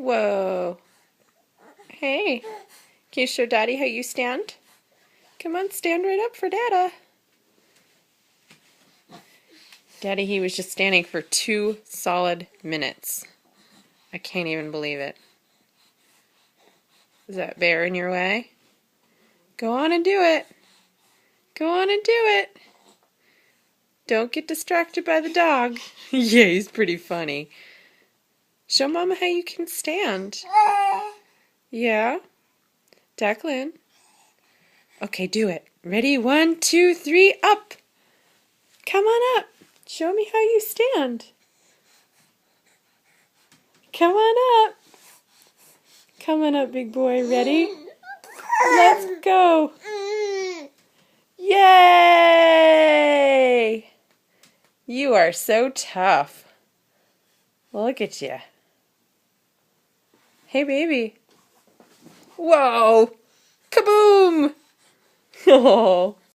Whoa. Hey, can you show Daddy how you stand? Come on, stand right up for Dada. Daddy, he was just standing for 2 solid minutes. I can't even believe it. Is that bear in your way? Go on and do it. Go on and do it. Don't get distracted by the dog. Yeah, he's pretty funny. Show Mama how you can stand. Yeah? Declan? Okay, do it. Ready? 1, 2, 3, up! Come on up. Show me how you stand. Come on up. Come on up, big boy. Ready? Let's go. Yay! You are so tough. Look at you. Hey, baby. Whoa! Kaboom! Oh.